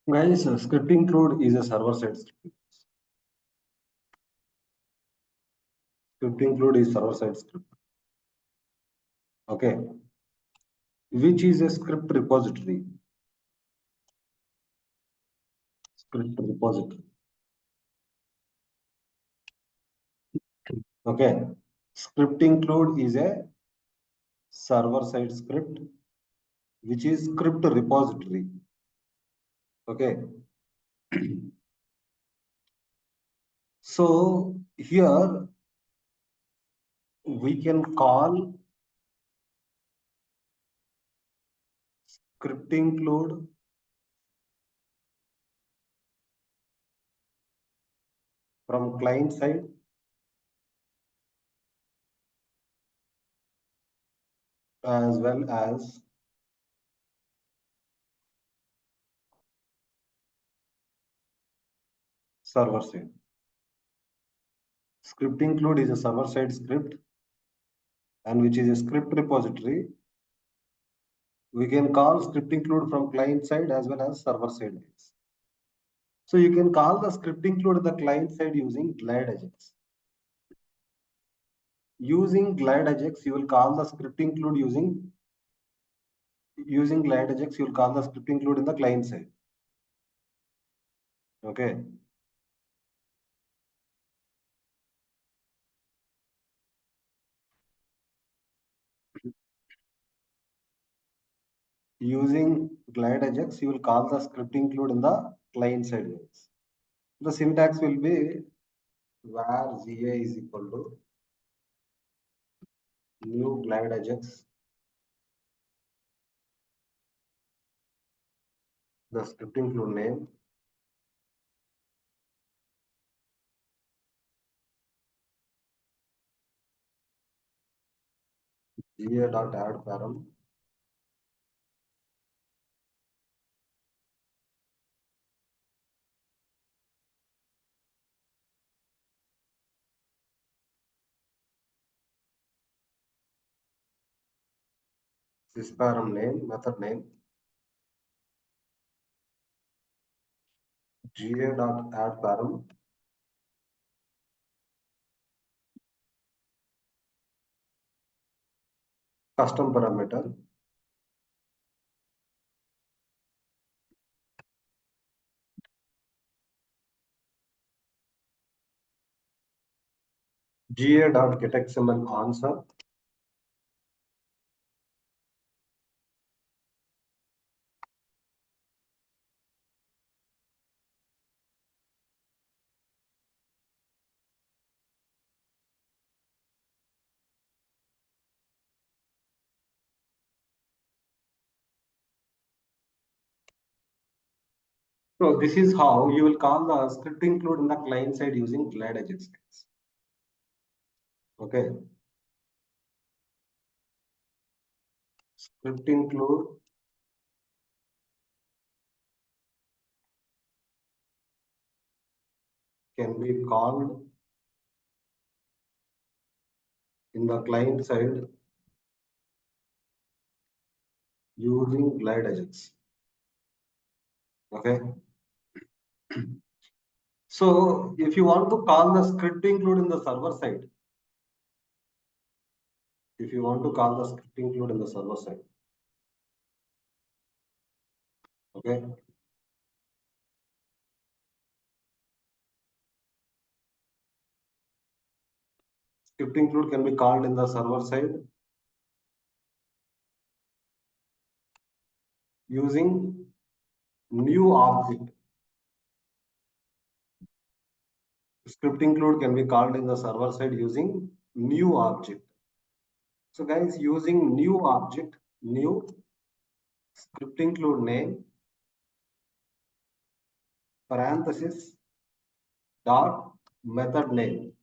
Guys, script include is a server-side script. Script include is server-side script. Okay. Which is a script repository? Script repository. Okay. Script include is a server-side script, which is script repository. Okay. So here we can call script include from client side as well as server side. Script include is a server side script and which is a script repository. We can call script include from client side as well as server side. So you can call the script include the client side using glide ajax. Using glide ajax, you will call the script include using glide ajax, you will call the script include in the client side. Okay. Using glide ajax, you will call the script include in the client side. The syntax will be var GA is equal to new glide ajax, the script include name, GA dot add param, this param name, method name, GA dot add param, custom parameter, GA dot get XML answer, so this is how you will call the script include in the client side using glide ajax. Okay. Script include can be called in the client side using glide ajax. Okay. So if you want to call the script include in the server side, if you want to call the script include in the server side, okay, script include can be called in the server side using new object. Script include can be called in the server side using new object. So guys, using new object, new script include name, parenthesis, dot, method name.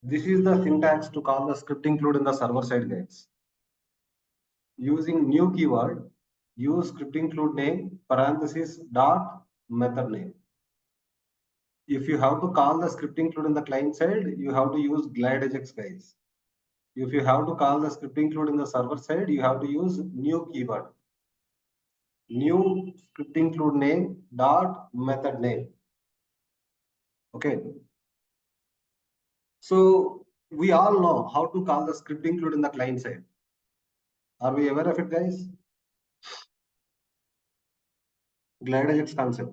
This is the syntax to call the script include in the server side, guys. Using new keyword, use script include name, parenthesis, dot, method name. If you have to call the script include in the client side, you have to use glide ajax, guys. If you have to call the script include in the server side, you have to use new keyword. new script include name dot method name. Okay. So we all know how to call the script include in the client side. Are we aware of it, guys? Glad Ajax concept.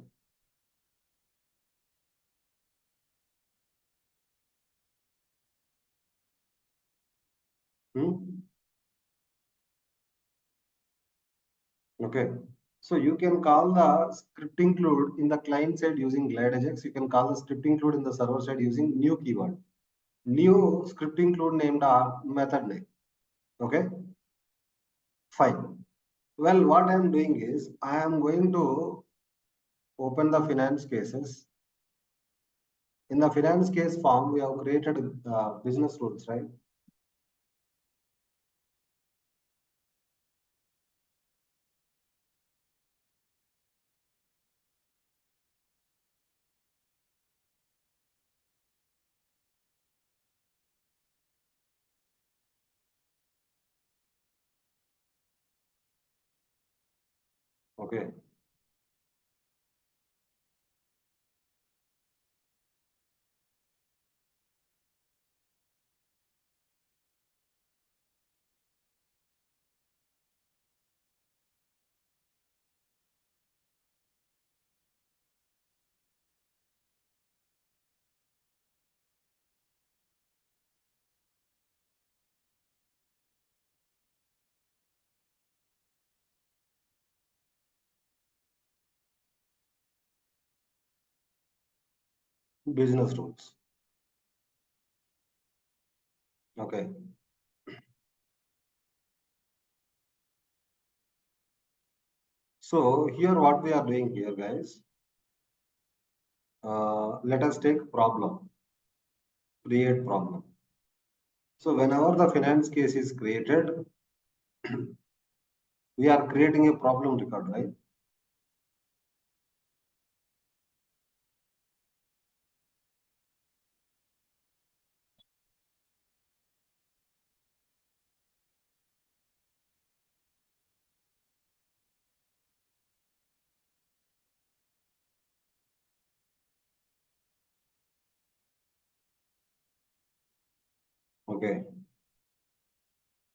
Okay. So you can call the script include in the client side using glad Ajax. You can call the script include in the server side using new keyword. New script include named are method name. Okay. Fine. Well, what I am doing is I am going to open the finance cases. In the finance case form, we have created business rules, right? Okay. Business rules. Okay. So here what we are doing here, guys, let us take problem, create problem. So whenever the finance case is created, we are creating a problem record, right? Okay.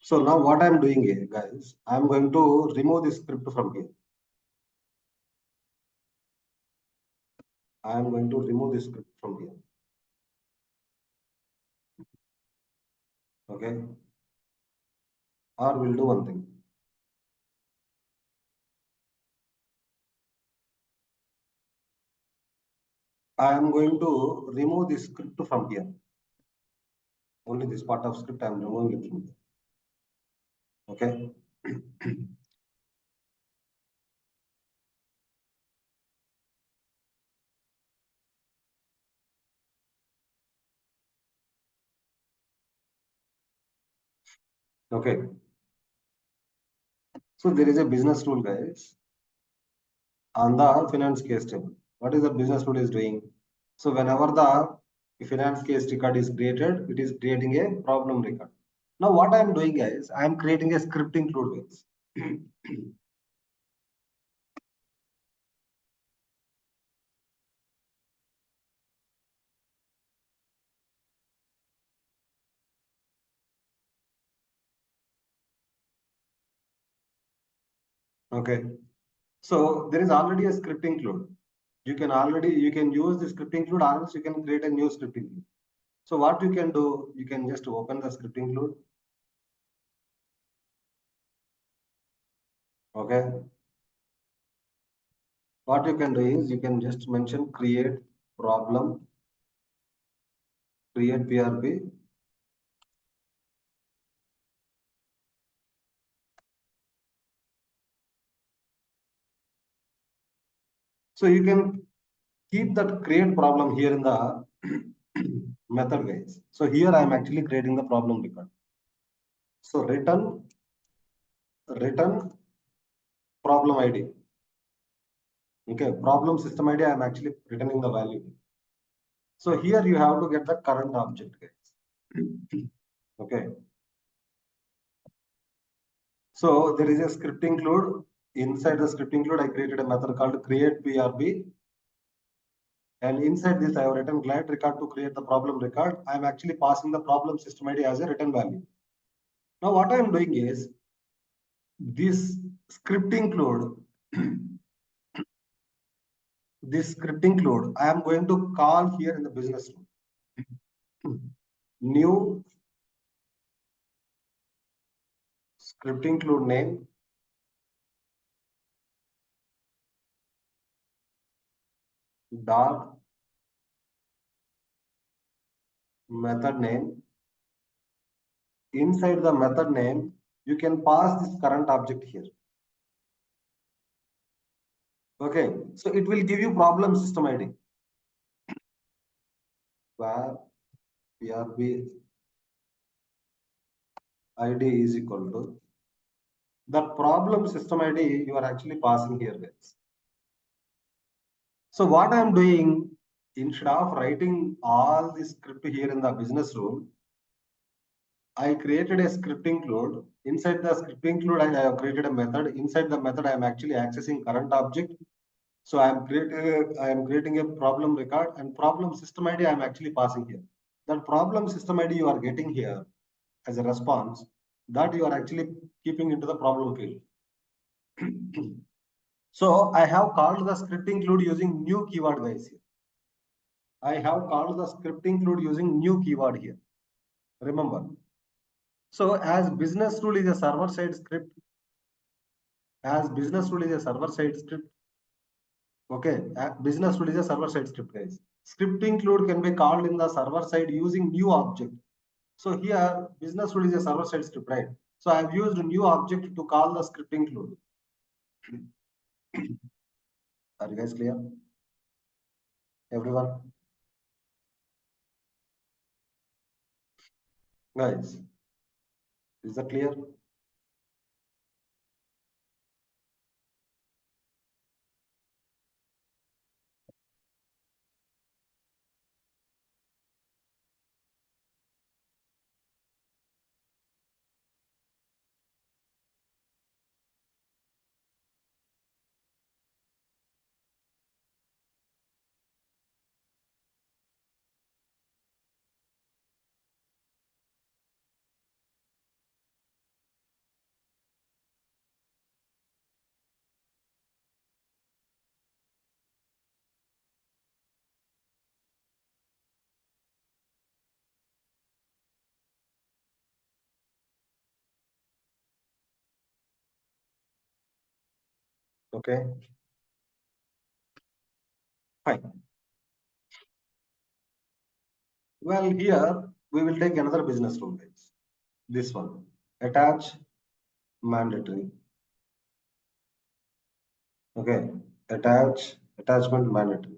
So now what I'm doing here, guys, I'm going to remove this script from here. I am going to remove this script from here. Okay. Or we'll do one thing. I am going to remove this script from here. Only this part of script I am removing it from here. Okay. Okay. So there is a business rule, guys, on the finance case table. What is the business rule is doing? So whenever the finance case record is created, it is creating a problem record. Now what I am doing, guys, I am creating a script include with. Okay. So there is already a script include. You can use the script include, or else you can create a new script include. So what you can do, you can just open the script include. Okay. What you can do is you can just mention create problem, create PRP. So you can keep that create problem here in the method, guys. So here I am actually creating the problem record. So return problem ID. Okay, problem system ID, I am actually returning the value. So here you have to get the current object, guys. Okay. So there is a script include inside the script include, I created a method called create PRB. And inside this, I have written glide record to create the problem record. I am actually passing the problem system ID as a return value. Now, what I am doing is this script include, this script include, I am going to call here in the business room. New script include name dot method name. Inside the method name, you can pass this current object here. Okay, so it will give you problem system ID. Where PRB ID is equal to the problem system ID you are actually passing here, guys. So what I am doing, instead of writing all this script here in the business rule, I created a script include. Inside the script include, I have created a method. Inside the method, I am actually accessing current object. So I am creating a problem record, and problem system ID I am actually passing here. That problem system ID you are getting here as a response, that you are actually keeping into the problem field. So I have called the script include using new keyword, guys, here. I have called the script include using new keyword here. Remember. So as business rule is a server side script, okay, business rule is a server side script, guys. Script include can be called in the server side using new object. So here business rule is a server side script, right? So I have used a new object to call the script include. Are you guys clear? Everyone? Guys, is that clear? Okay, fine. Well, here we will take another business rule, guys. This one, attach mandatory. Okay, attachment mandatory.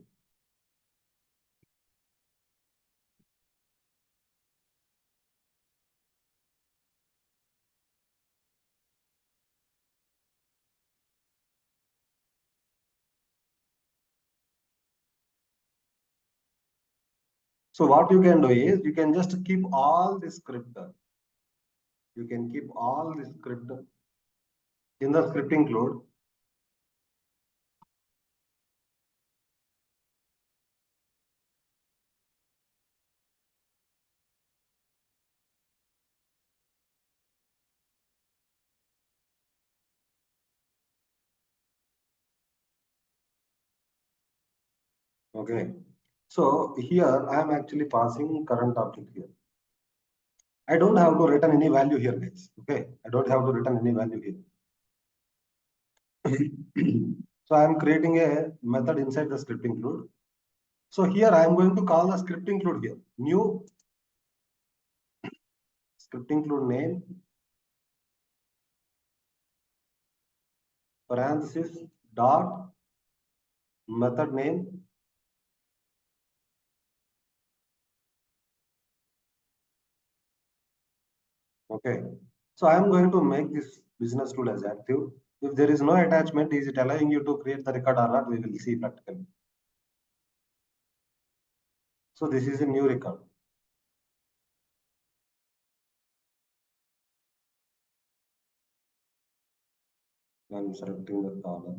So what you can do is you can just keep all the script. You can keep all the script in the script include. Okay. So here I am actually passing current object here. I don't have to return any value here, guys. Okay. I don't have to return any value here. So I am creating a method inside the script include. So here I am going to call the script include here. New script include name parenthesis dot method name. Okay. So I am going to make this business rule as active. If there is no attachment, is it allowing you to create the record or not? We will see practically. So this is a new record. I'm selecting the caller.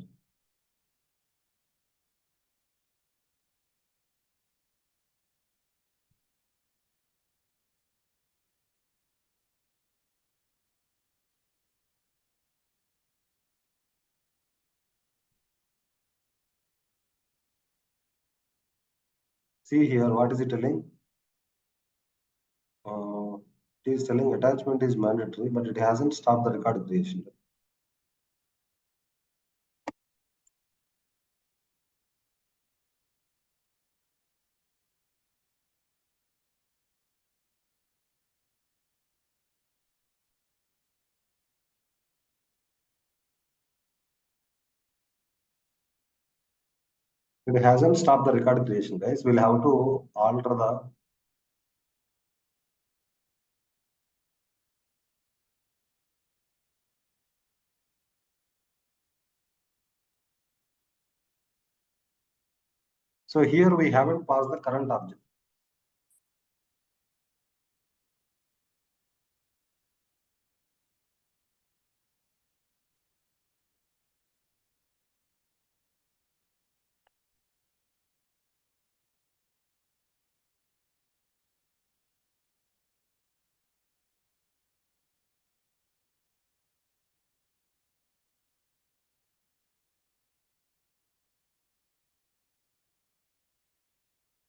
See here, what is it telling? It is telling attachment is mandatory, but it hasn't stopped the record creation. It hasn't stopped the record creation, guys. We'll have to alter the. So here we haven't passed the current object.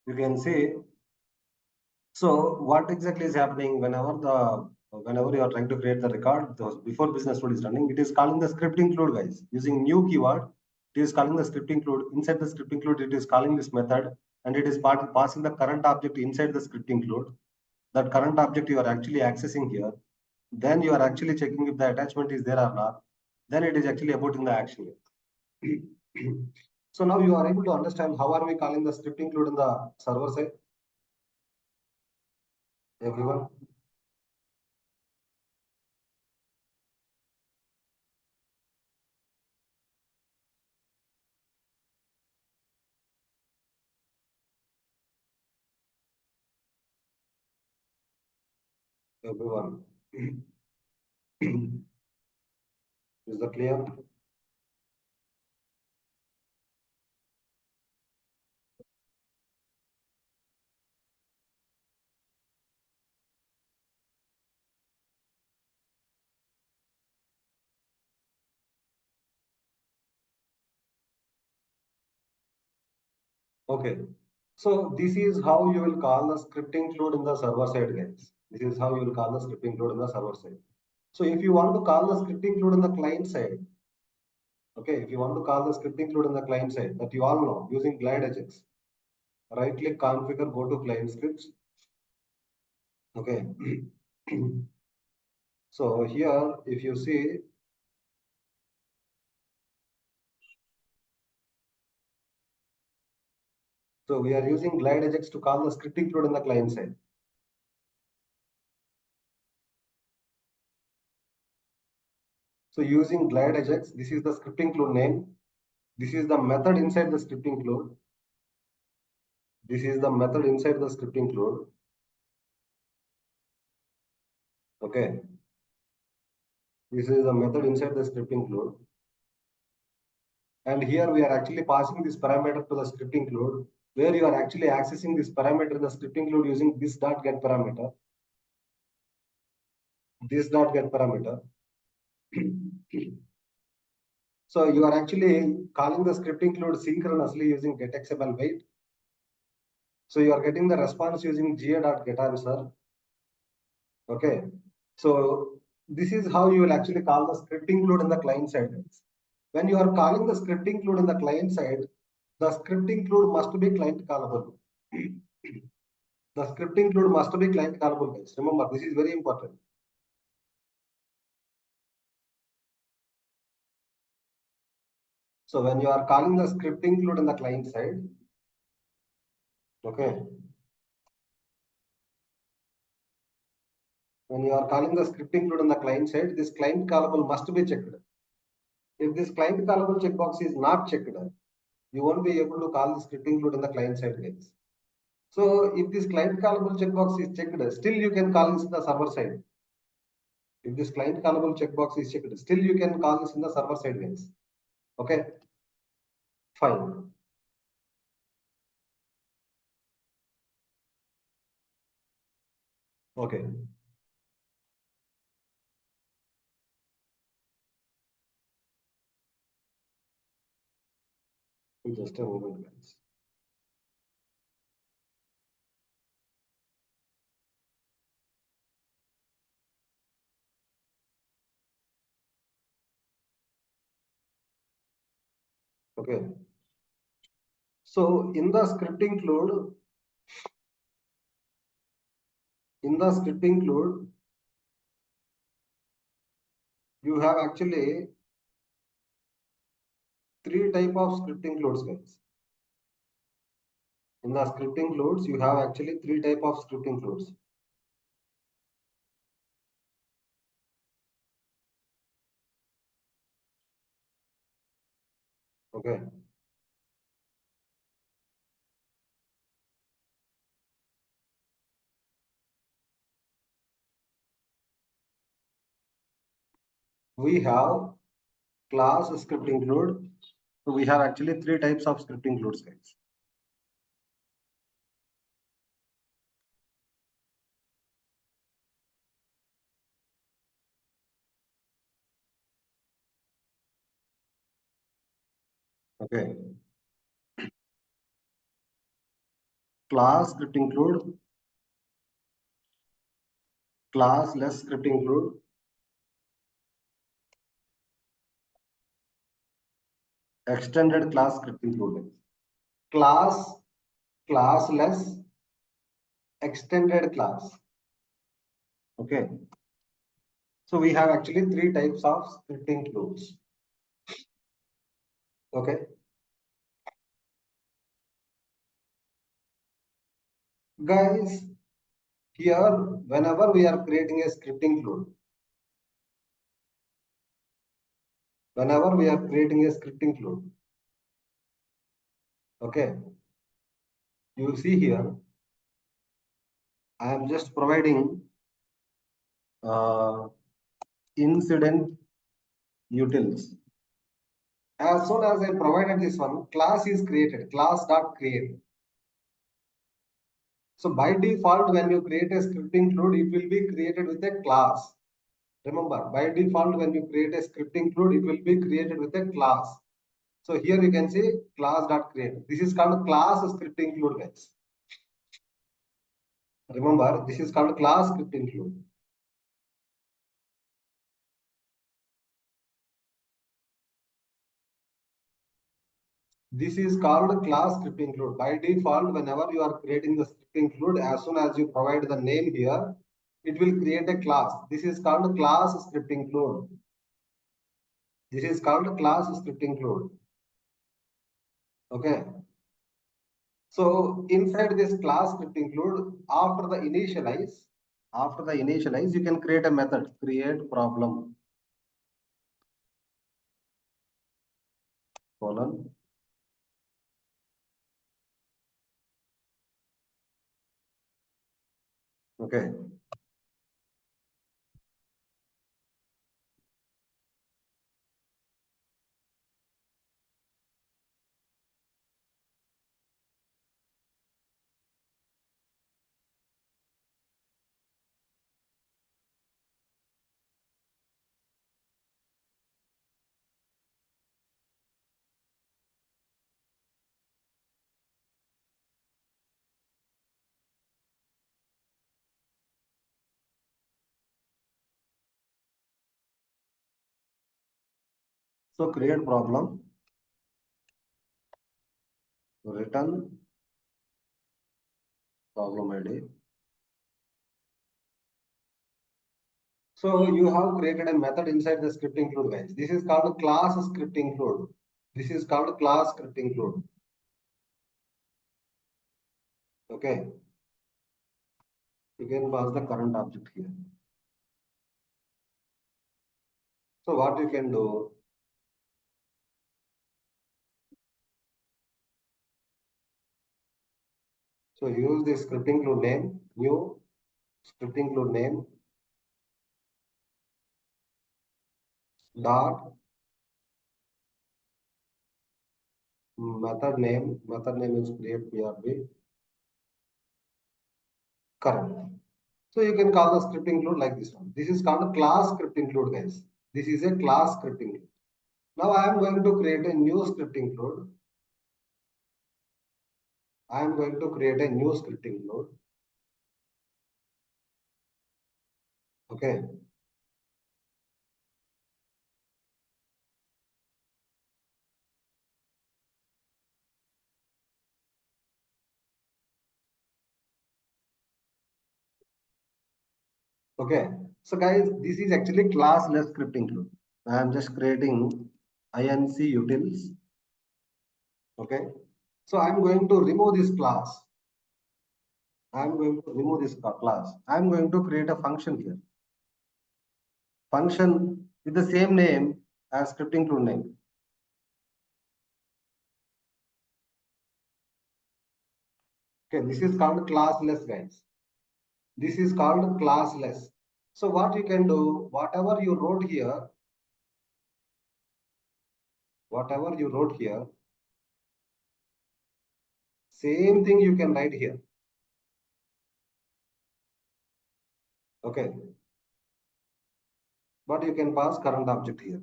You can see. So what exactly is happening whenever you are trying to create the record, before business load is running, it is calling the script include, guys, using new keyword. It is calling the script include. Inside the script include, it is calling this method, and it is passing the current object inside the script include. That current object you are actually accessing here. Then you are actually checking if the attachment is there or not. Then it is actually aborting the action. So now you are able to understand how are we calling the script include in the server side, everyone. Everyone. Is that clear? Okay. So this is how you will call the script include in the server side, guys. This is how you will call the script include in the server side. So if you want to call the script include in the client side, okay, if you want to call the script include in the client side, that you all know using glide Ajax, right click configure, go to client scripts. Okay. So here, if you see, so we are using glide Ajax to call the script include in the client side. So using glide Ajax, this is the script include name. This is the method inside the script include. This is the method inside the script include. Okay. This is the method inside the script include. And here we are actually passing this parameter to the script include, where you are actually accessing this parameter in the script include using this dot get parameter. This dot get parameter. So you are actually calling the script include synchronously using getXML wait. So you are getting the response using ga.getAnswer. Okay. So this is how you will actually call the script include in the client side. When you are calling the script include in the client side, the script include must be client callable. The script include must be client callable, guys. Remember, this is very important. So when you are calling the script include in the client side, okay. When you are calling the script include in the client side, this client callable must be checked. If this client callable checkbox is not checked, you won't be able to call the script include in the client side, guys. So if this client callable checkbox is checked, still you can call this the server side. If this client callable checkbox is checked, still you can call this in the server side guys. Okay, fine. Okay. Just a moment, guys. Okay. So in the script include, you have actually three type of script includes, guys. In the script includes, you have actually three type of script includes. Okay. We have class script include. So we have actually three types of script includes, guys. Okay. Class script include, classless script include, extended class script include. Classless, extended class. Okay. So we have actually three types of script includes. Okay. Guys, here, whenever we are creating a script include, okay, you see here, I am just providing incident utils. As soon as I provided this one, class is created, class.create. So by default, when you create a script include, it will be created with a class. Remember, by default, when you create a script include, it will be created with a class. So here you can see class.create. This is called class script include, guys. Remember, this is called class script include. This is called class script include. By default, whenever you are creating the script include, as soon as you provide the name here, it will create a class. This is called class script include. This is called class script include. Okay. So inside this class script include, after the initialize, you can create a method, create problem, colon. Okay. So create problem, return problem ID. So you have created a method inside the script include, guys. This is called class script include. This is called class script include. Okay. You can pass the current object here. So what you can do? So use the script include name, new script include name. dot method name is create PRB current. So you can call the script include like this one. This is called a class script include, guys. This is a class script include. Now I am going to create a new script include. I am going to create a new script include. Okay. Okay. So guys, this is actually classless script include. I am just creating inc utils. Okay. So I am going to remove this class. I am going to remove this class. I am going to create a function here. Function with the same name as script include name. Okay, this is called classless, guys. This is called classless. So what you can do, whatever you wrote here, same thing you can write here. Okay. But you can pass current object here.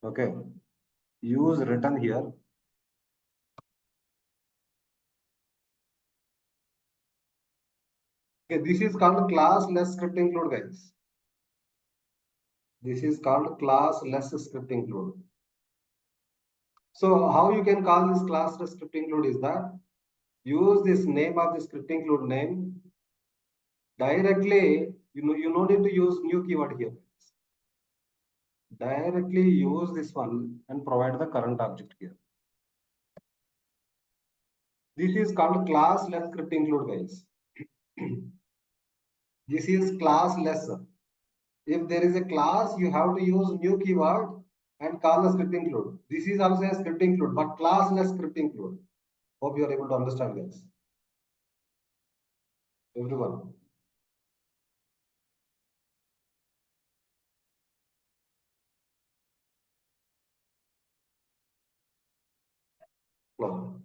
Okay. Use return here. Okay, this is called classless script include, guys. This is called classless script include. So how you can call this classless script include is that use this name of the script include name directly. You no need to use new keyword here. Directly use this one and provide the current object here. This is called classless script include, guys. This is classless. If there is a class, you have to use new keyword and call the script include. This is also a script include, but classless script include. Hope you are able to understand, guys. Everyone. No.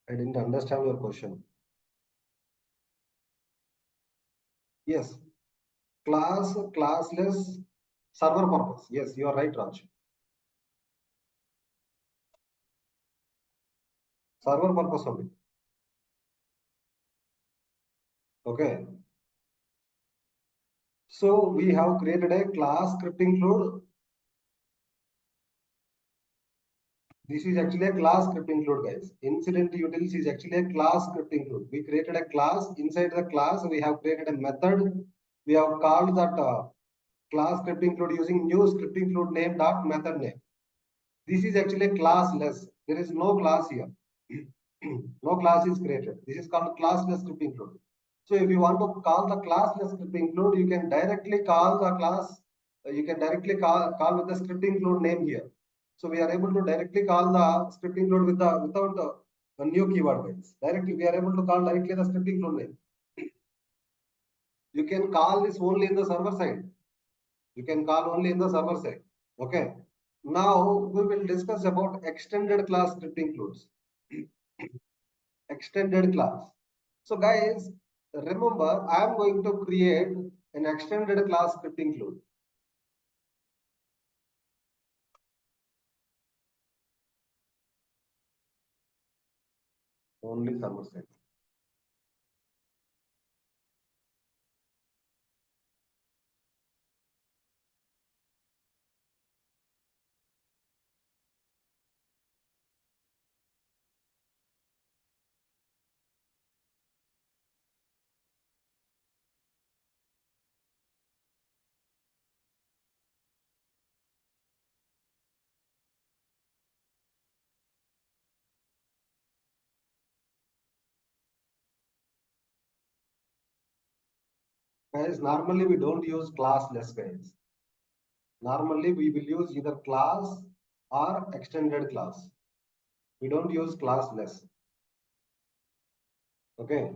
I didn't understand your question. Yes. Classless, server purpose. Yes, you are right, Raj. Server purpose only. Okay. So we have created a class script include. This is actually a class script include, guys. Incident utils is actually a class script include. We created a class. Inside the class, we have created a method. We have called that class script include using new script include name dot method name. This is actually classless. There is no class here. No class is created. This is called classless script include. So if you want to call the classless script include, you can directly call the class. You can directly call with the script include name here. So we are able to directly call the script include without the new keyword words. Directly we are able to call directly the script include name. You can call this only in the server side. You can call only in the server side. Okay. Now we will discuss about extended class script includes. Extended class. So guys, remember I am going to create an extended class script include. Only server side. Guys, normally we don't use classless, guys. Normally we will use either class or extended class. We don't use classless. Okay.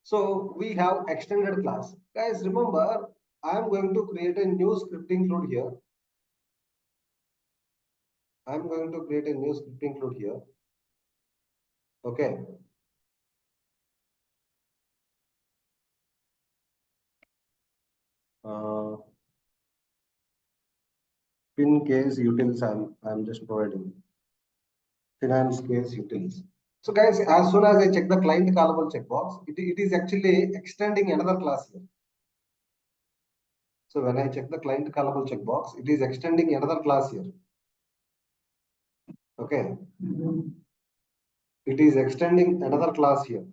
So we have extended class. Guys, remember, I am going to create a new script include here. I'm going to create a new script include here. Okay. Pin case utils I'm just providing. Finance case utils. So guys, as soon as I check the client callable checkbox, it is actually extending another class here. So when I check the client callable checkbox, it is extending another class here. Okay. It is extending another class here.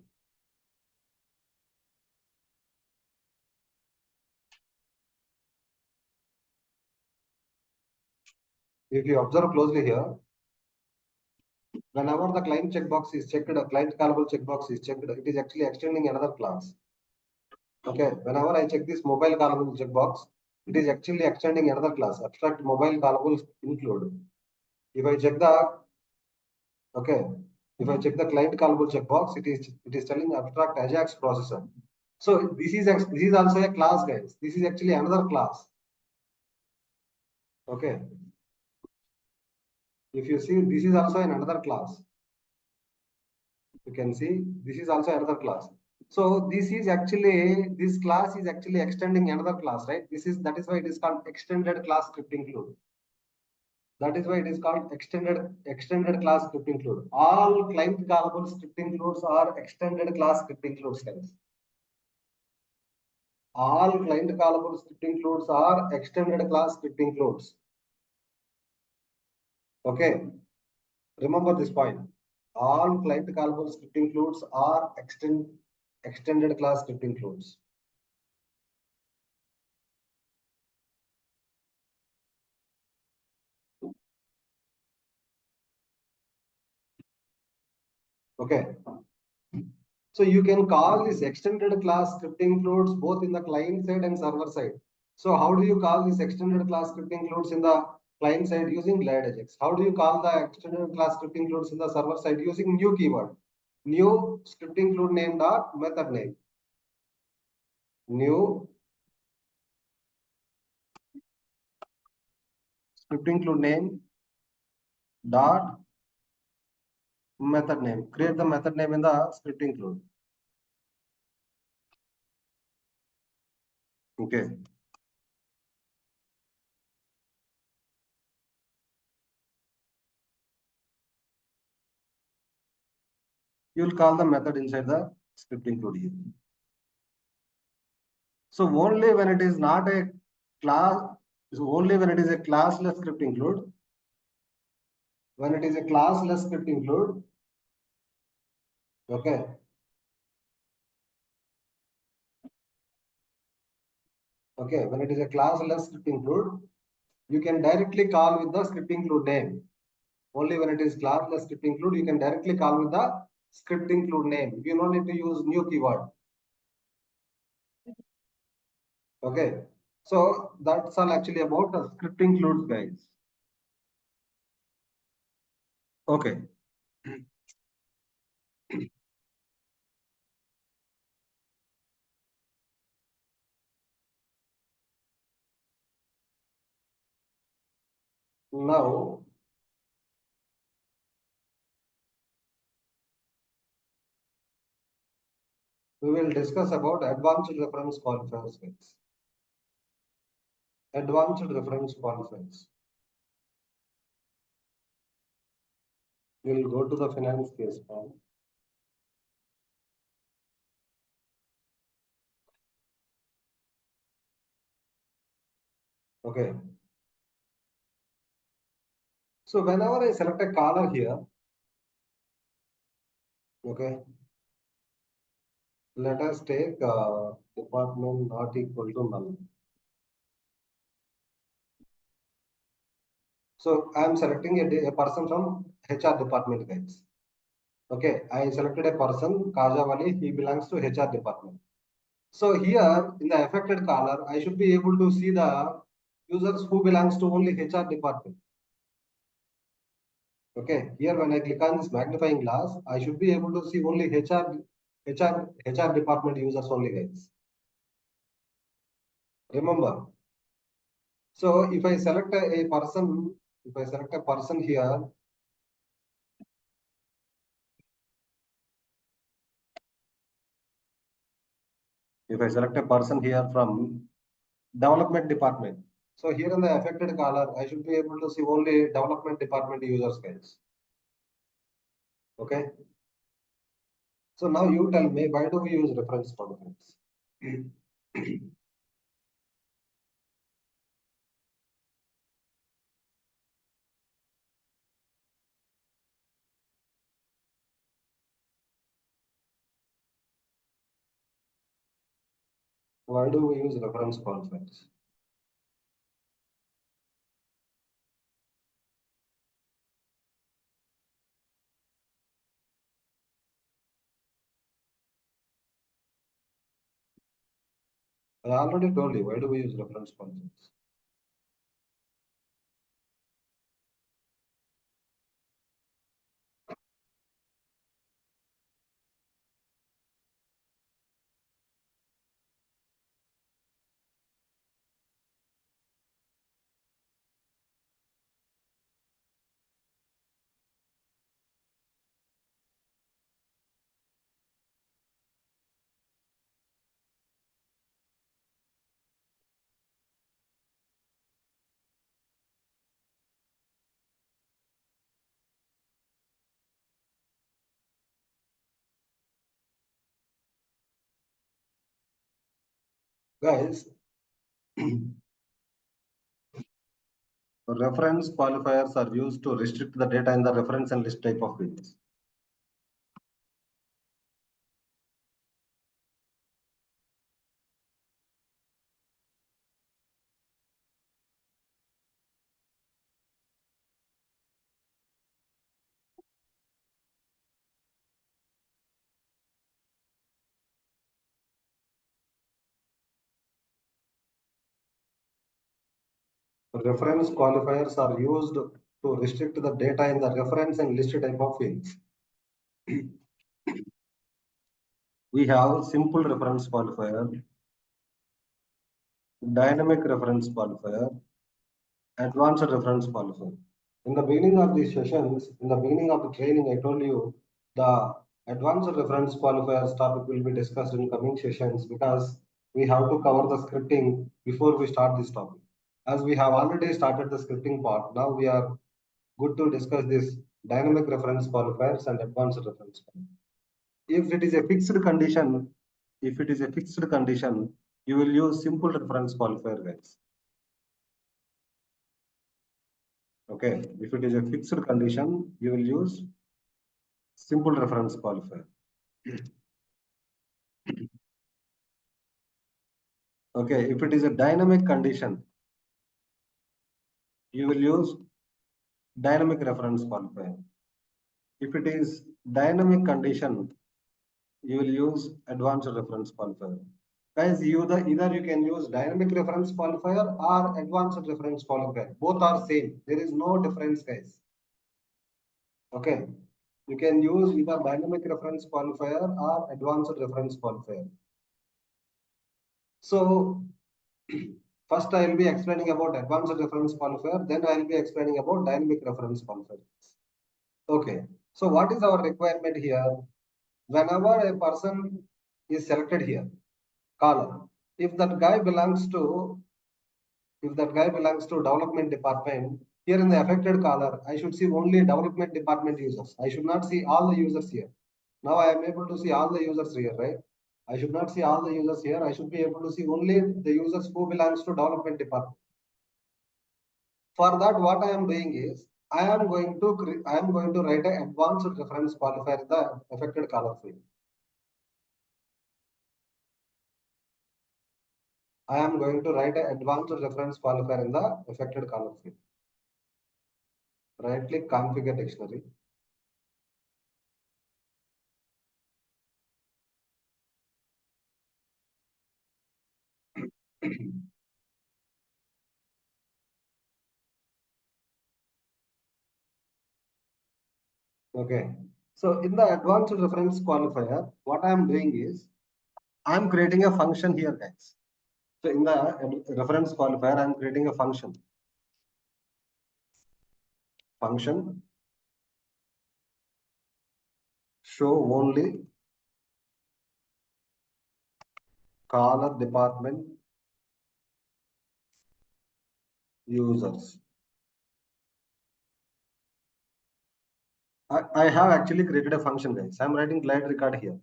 If you observe closely here, whenever the client checkbox is checked, a client callable checkbox is checked, it is actually extending another class. Okay, whenever I check this mobile callable checkbox, it is actually extending another class, abstract mobile callable include. If I check the if I check the client callable checkbox, it is telling abstract Ajax processor. So this is also a class, guys. This is actually another class. Okay. If you see, this is also another class. You can see this is also another class. So this class is actually extending another class, right? That is why it is called extended class script include. That is why it is called extended class script include. All client callable script includes are extended class script includes, guys. All client callable script includes are extended class script includes. Okay. Remember this point. All client callable script includes are extended class script includes. Okay. So you can call this extended class script includes both in the client side and server side. So how do you call this extended class script includes in the client side using glide Ajax? How do you call the extended class script includes in the server side using new keyword? New script include name dot method name. New script include name dot method name. Create the method name in the script include. Okay. You will call the method inside the script include here. So only when it is not a class, so only when it is a classless script include, when it is a classless script include, okay. Okay, when it is a classless script include, you can directly call with the script include name. Only when it is classless script include, you can directly call with the script include name. You don't need to use new keyword. Okay. So that's all actually about the script includes, guys. Okay. Now we will discuss about advanced reference qualifiers, guys. Advanced reference qualifiers. We will go to the finance case form. Okay. So whenever I select a caller here, okay, let us take department not equal to null. So I am selecting a person from HR department, guys. Okay, I selected a person, Kajawali, he belongs to HR department. So here in the affected caller, I should be able to see the users who belongs to only HR department. Okay, here when I click on this magnifying glass, I should be able to see only HR department users only, guys. Remember. So if I select a person, here, if I select a person here from development department, so here in the affected caller, I should be able to see only development department users, guys. Okay. So now you tell me, why do we use reference qualifiers? Why do we use reference qualifiers? I already told you, why do we use reference qualifiers? Guys, reference qualifiers are used to restrict the data in the reference and list type of fields. Reference qualifiers are used to restrict the data in the reference and list type of fields. We have simple reference qualifier, dynamic reference qualifier, advanced reference qualifier. In the beginning of these sessions, in the beginning of the training, I told you the advanced reference qualifiers topic will be discussed in coming sessions because we have to cover the scripting before we start this topic. As we have already started the scripting part, now we are good to discuss this dynamic reference qualifiers and advanced reference qualifiers. If it is a fixed condition, you will use simple reference qualifier, guys. Okay, if it is a fixed condition, you will use simple reference qualifier. Okay, if it is a dynamic condition, you will use dynamic reference qualifier. If it is dynamic condition, you will use advanced reference qualifier. Guys, either you can use dynamic reference qualifier or advanced reference qualifier. Both are same. There is no difference, guys. Okay. You can use either dynamic reference qualifier or advanced reference qualifier. So first I will be explaining about advanced reference qualifier, then I will be explaining about dynamic reference qualifier. Okay. So what is our requirement here? Whenever a person is selected here, caller, if that guy belongs to development department, here in the affected caller, I should see only development department users. I should not see all the users here. Now I am able to see all the users here, right? I should not see all the users here. I should be able to see only the users who belongs to development department. For that, what I am doing is I am going to write an advanced reference qualifier in the affected caller field. I am going to write an advanced reference qualifier in the affected caller field. Right click configure dictionary. Okay. So in the advanced reference qualifier, what I am doing is I'm creating a function here, guys. So in the reference qualifier, I'm creating a function. Function show only caller department users. I have actually created a function, guys. I'm writing glide record here.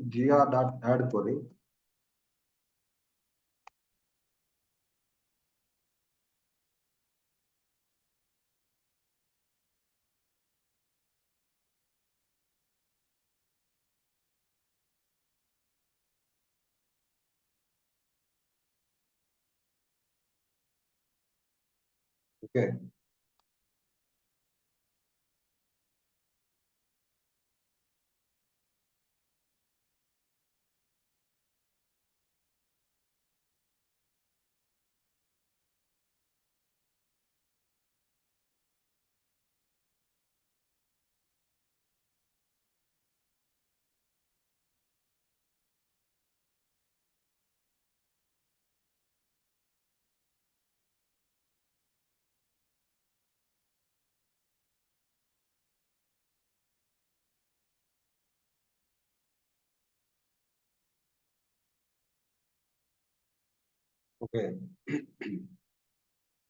gr.add query. Okay. Okay.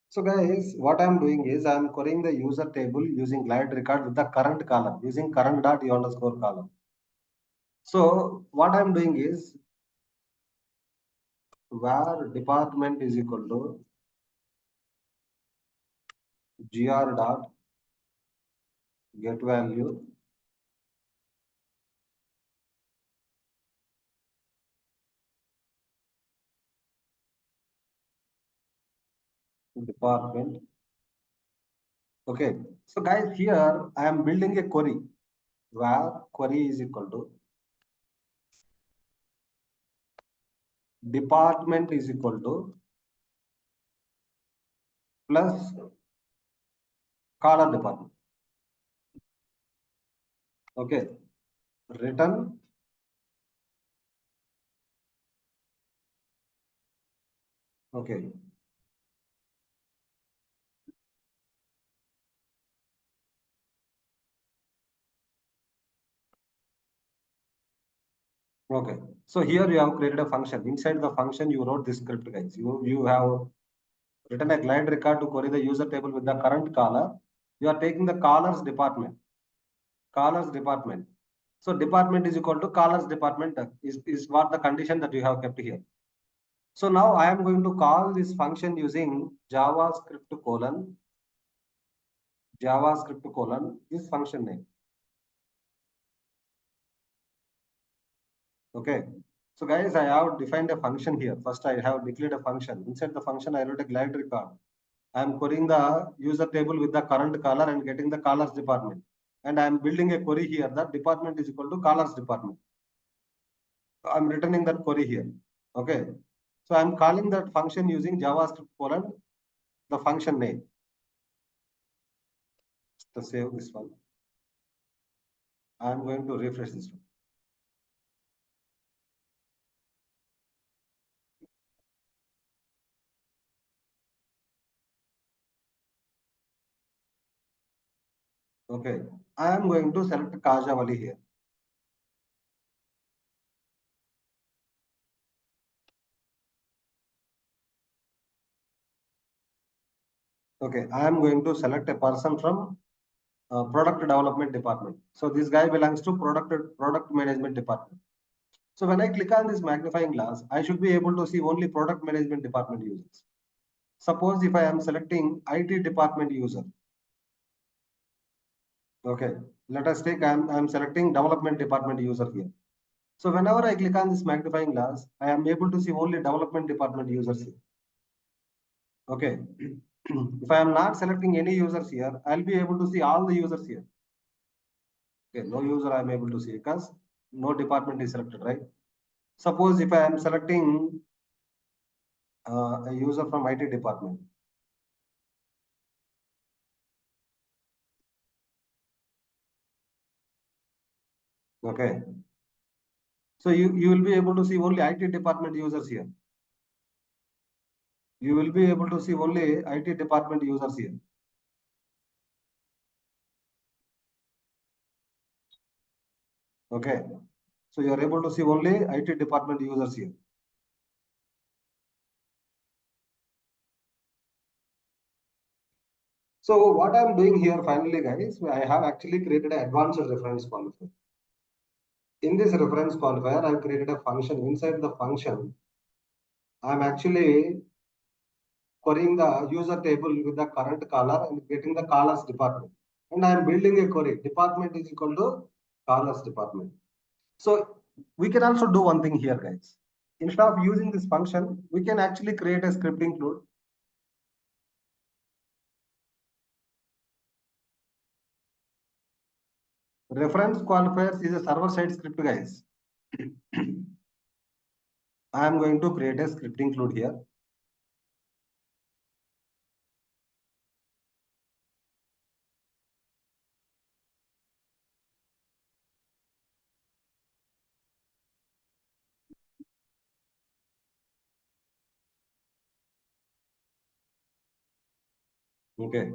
So guys, what I'm doing is I'm querying the user table using glide record with the current column using current dot u underscore column. So what I'm doing is where department is equal to gr dot get value department. Okay. So guys, here I am building a query where query is equal to department is equal to plus color department. Okay. Return. Okay. Okay. So here you have created a function. Inside the function, you wrote this script, guys. You have written a glide record to query the user table with the current caller. You are taking the caller's department. Caller's department. So department is equal to caller's department is what the condition that you have kept here. So now I am going to call this function using JavaScript colon this function name. Okay. So guys, I have defined a function here. First, I have declared a function. Inside the function, I wrote a glide record. I am querying the user table with the current caller and getting the caller's department. And I am building a query here that department is equal to caller's department. So I'm returning that query here. Okay. So I'm calling that function using JavaScript colon the function name. To save this one, I'm going to refresh this one. Okay. I am going to select Kajawali here. Okay. I am going to select a person from product development department. So this guy belongs to product management department. So when I click on this magnifying glass, I should be able to see only product management department users. Suppose if I am selecting IT department user. Okay. Let us take I'm selecting development department user here. So whenever I click on this magnifying glass, I am able to see only development department users here. Okay. If I am not selecting any users here, I'll be able to see all the users here. Okay, no user I am able to see because no department is selected, right? Suppose if I am selecting a user from IT department. Okay. So you will be able to see only IT department users here. You will be able to see only IT department users here. Okay. So you are able to see only IT department users here. So what I'm doing here finally, guys, I have actually created an advanced reference qualifier. In this reference qualifier, I've created a function. Inside the function, I'm actually querying the user table with the current caller and getting the caller's department. And I'm building a query. Department is equal to caller's department. So we can also do one thing here, guys. Instead of using this function, we can actually create a script include. Reference qualifiers is a server-side script, guys. I am going to create a script include here. Okay.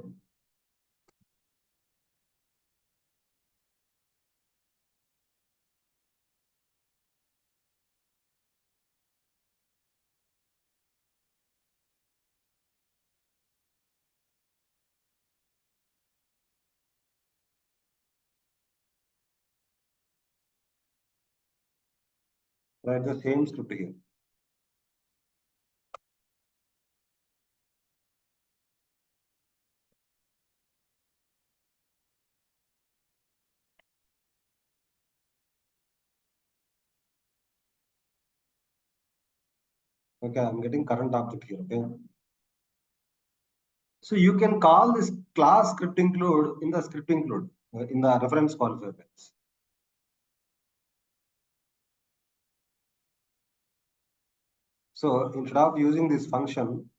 Write the same script here. Okay, I'm getting current object here. Okay. So you can call this class script include in the script include in the reference qualifier. Guys. So instead of using this function,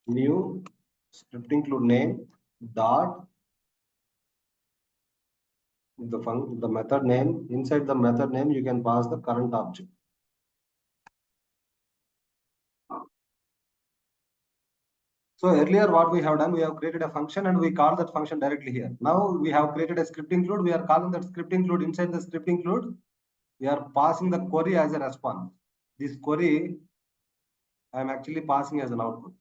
new script include name dot the method name. Inside the method name, you can pass the current object. So earlier what we have done, we have created a function and we call that function directly here. Now we have created a script include. We are calling that script include. Inside the script include, we are passing the query as a response. This query, I am actually passing as an output.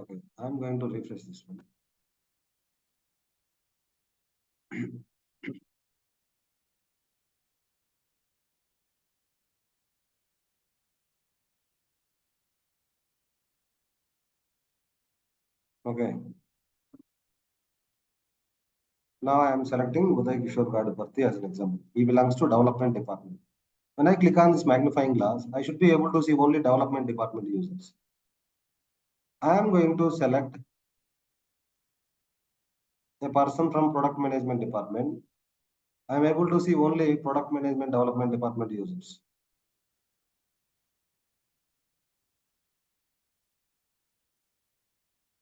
Okay, I'm going to refresh this one. Okay. Now I am selecting Uday Gadiparthi as an example. He belongs to development department. When I click on this magnifying glass, I should be able to see only development department users. I am going to select a person from product management department. I am able to see only product management development department users.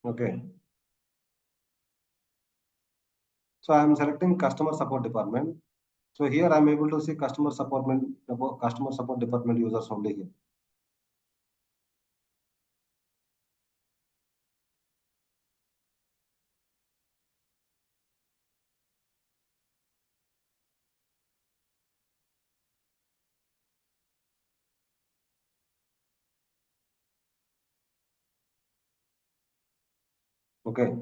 Okay. So I am selecting customer support department. So here I am able to see customer support department users only here. Okay.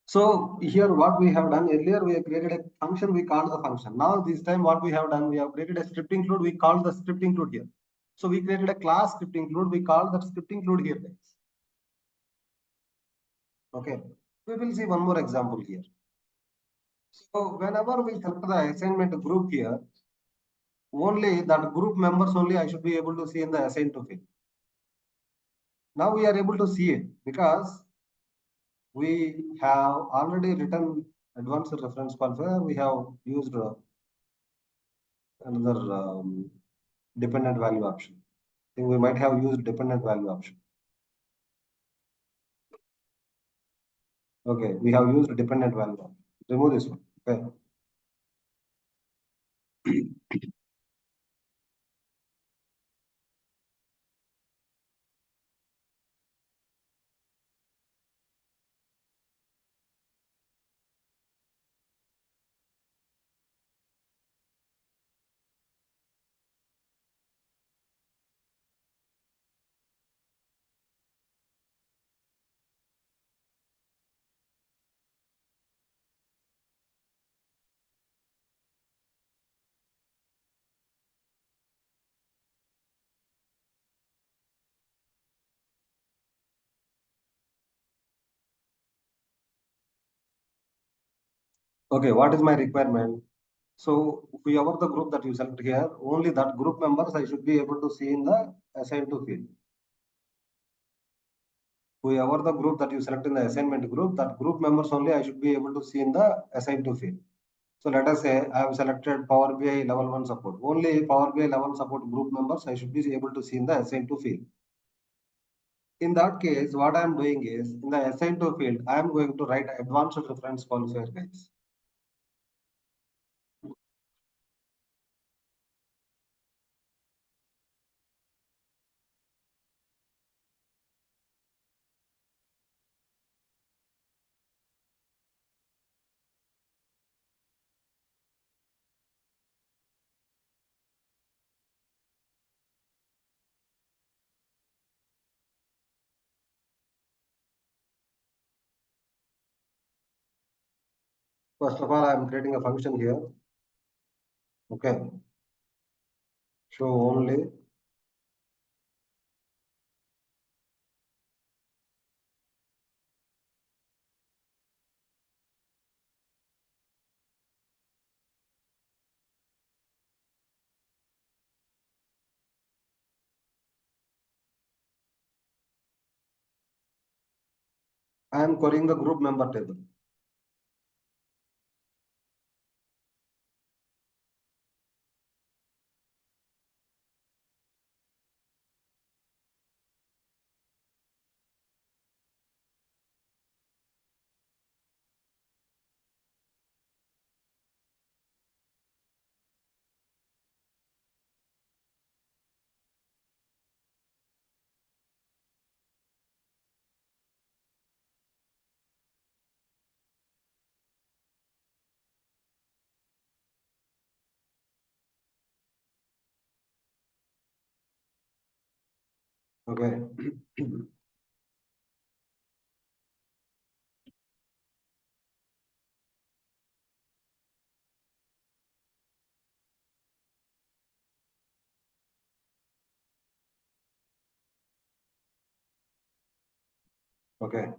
So here what we have done earlier, we have created a function, we called the function. Now this time what we have done, we have created a script include, we called the script include here. So we created a class script include, we call that script include here, guys. Okay. We will see one more example here. So whenever we select the assignment group here, only that group members only I should be able to see in the assign to field. Now we are able to see it because we have already written advanced reference qualifier. We have used another dependent value option. I think we might have used dependent value option. Okay, we have used dependent value option. Remove this one. Okay. Okay, what is my requirement? So whoever the group that you select here, only that group members I should be able to see in the assign to field. Whoever the group that you select in the assignment group, that group members only I should be able to see in the assign to field. So let us say I have selected Power BI level 1 support. Only Power BI level support group members I should be able to see in the assign to field. In that case, what I am doing is in the assign to field, I am going to write advanced reference qualifier guides. First of all, I am creating a function here. Okay. Show only. I am querying the group member table. Okay. Okay.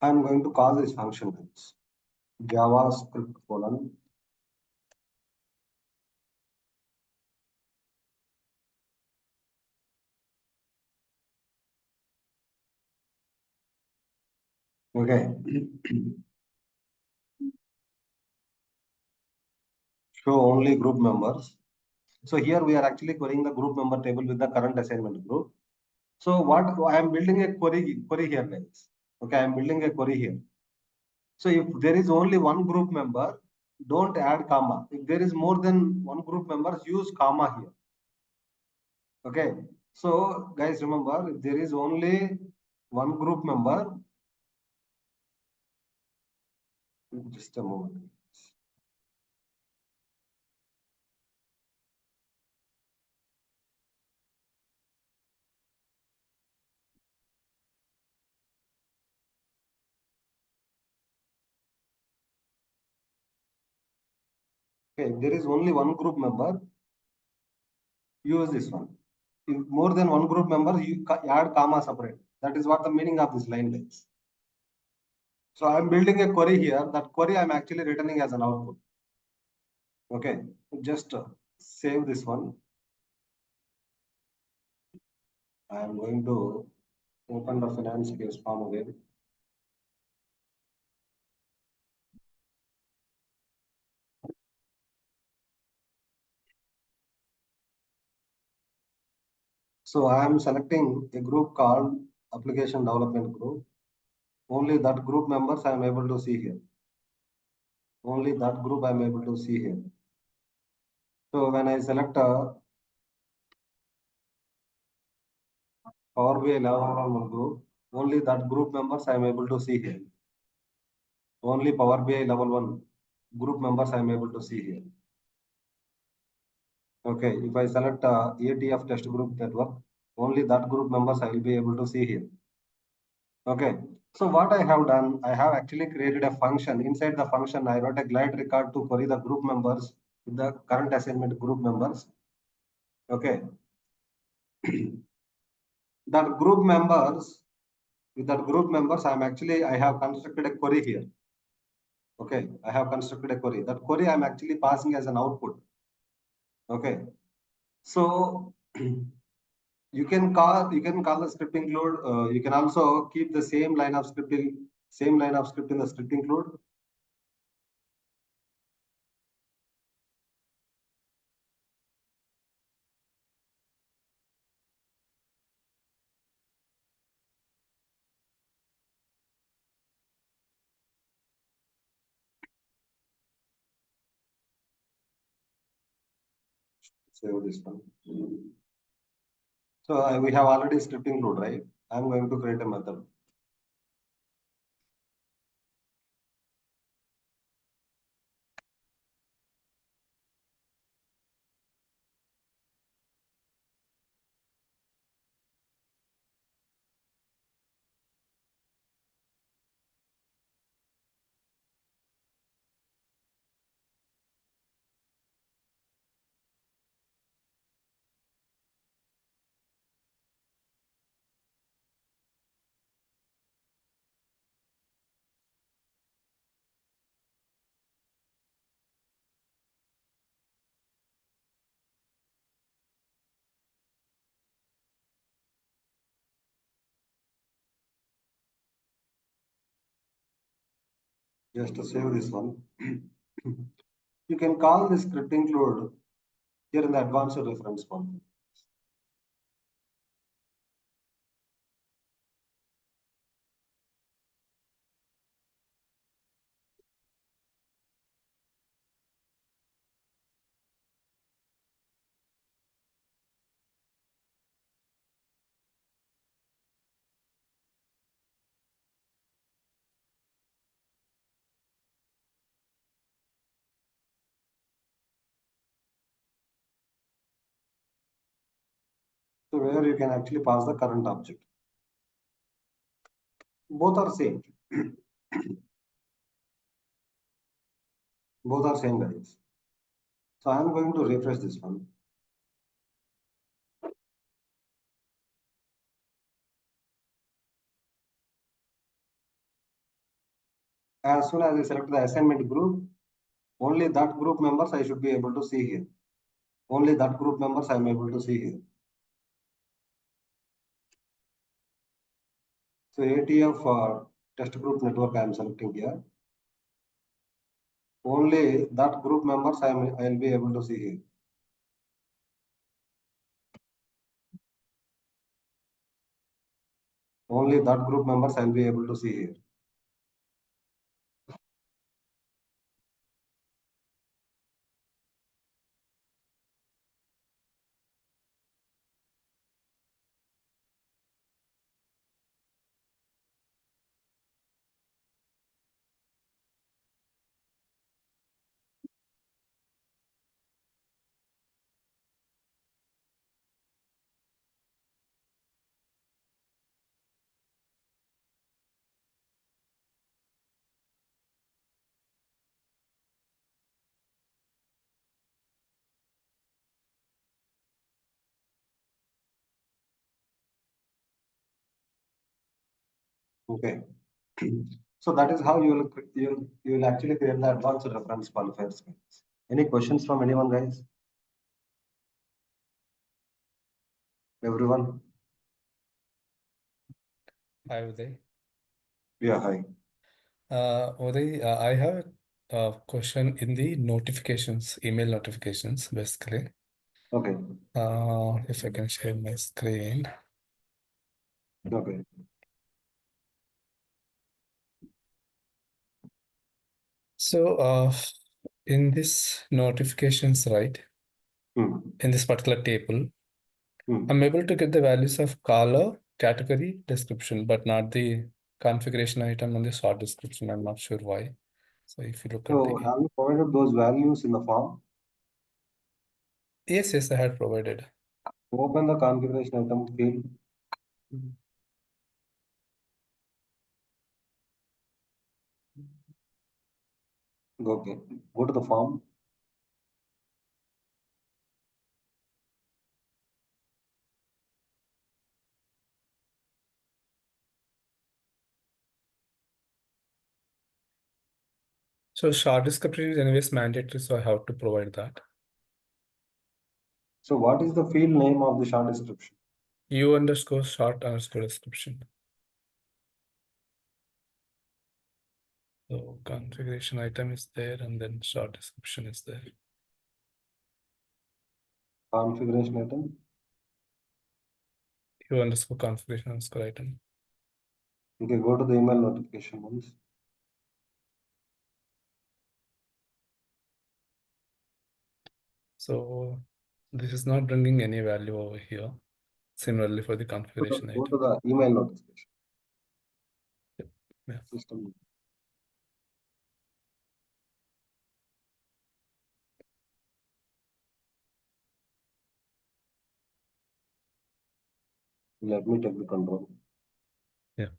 I'm going to call this function as JavaScript colon. Okay. Show only group members. So here we are actually querying the group member table with the current assignment group. So what I am building a query here, guys. Okay, I am building a query here. So if there is only one group member, don't add comma. If there is more than one group members, use comma here. Okay. So guys, remember, if there is only one group member, just a moment. Okay, if there is only one group member, use this one. If more than one group member, you add comma separate. That is what the meaning of this line is. So I'm building a query here. That query I'm actually returning as an output. Okay, just save this one. I'm going to open the finance case form again. So I am selecting a group called application development group. Only that group members I am able to see here. Only that group I am able to see here. So when I select a Power BI level 1 group, only that group members I am able to see here. Only Power BI level 1 group members I am able to see here. Okay, if I select ATF test group network, only that group members I will be able to see here. Okay, so what I have done, I have actually created a function. Inside the function, I wrote a glide record to query the group members with the current assignment group members. Okay, that group members, with that group members, I have constructed a query here. Okay, I have constructed a query. That query I'm actually passing as an output. Okay, so you can call the script include. You can also keep the same line of scripting, same line of script in the script include. Save this one. So we have already script include, right? I'm going to create a method. Just to save this one. You can call this script include here in the advanced reference one. So where you can actually pass the current object. Both are same. Both are same guys. So I'm going to refresh this one. as soon as I select the assignment group, only that group members I should be able to see here. Only that group members I am able to see here. So ATF test group network I am selecting here. Only that group members I will be able to see here. Only that group members I will be able to see here. Okay. So that is how you will actually create the advanced reference qualifiers. Any questions from anyone, guys? Everyone? Hi, Uday. Yeah, hi. Uday, I have a question in the notifications, email notifications, basically. Okay. If I can share my screen. Okay. So, in this notifications, right, Hmm. in this particular table, Hmm. I'm able to get the values of color, category, description, but not the configuration item and the short description. I'm not sure why. So if you look at So the, have you provided those values in the form? yes, I had provided. Open the configuration item field. Okay. Go to the form. So short description is anyways mandatory, so I have to provide that. So what is the field name of the short description? U underscore short underscore description. So configuration item is there and then short description is there. Configuration item. U underscore configuration underscore item. Okay, go to the email notification ones. So this is not bringing any value over here. Similarly for the configuration Go to item. the email notification. Yeah. System. Let me take the control. Yeah.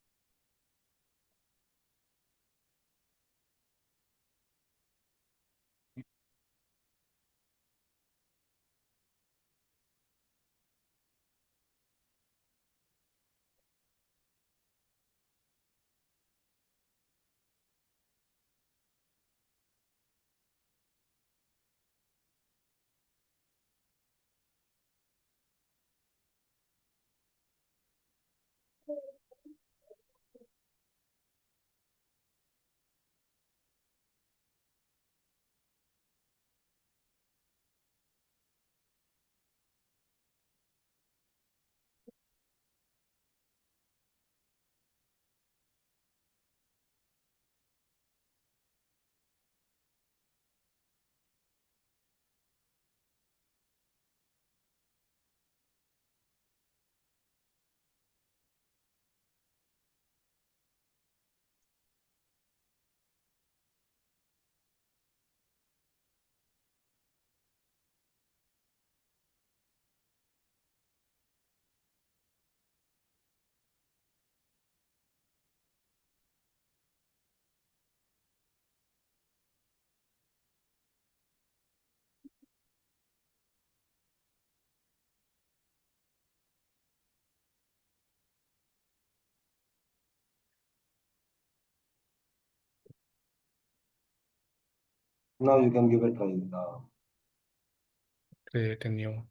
Now you can give it a try. Create a new.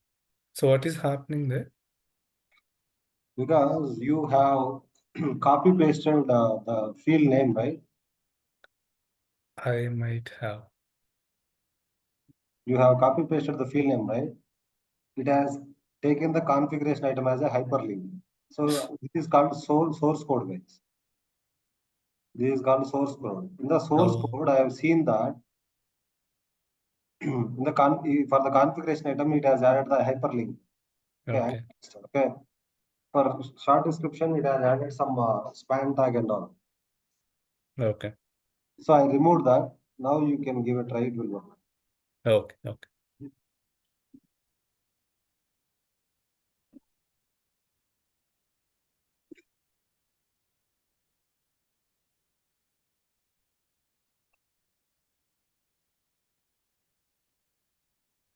So what is happening there? Because you have copy pasted the field name, right? I might have. You have copy pasted the field name, right? It has taken the configuration item as a hyperlink. So this is called source code, guys. This is called source code. In the source Oh, code, I have seen that in the for the configuration item, it has added the hyperlink. Okay. okay. Okay. For short description, it has added some span tag and all. Okay. So I removed that. Now you can give a try. It will work. Okay. Okay.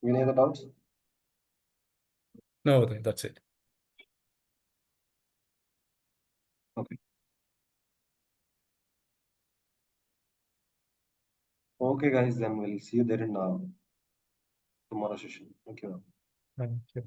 Any other doubts? No, that's it. Okay. Okay, guys. Then we'll see you there in tomorrow session. Thank you. Thank you.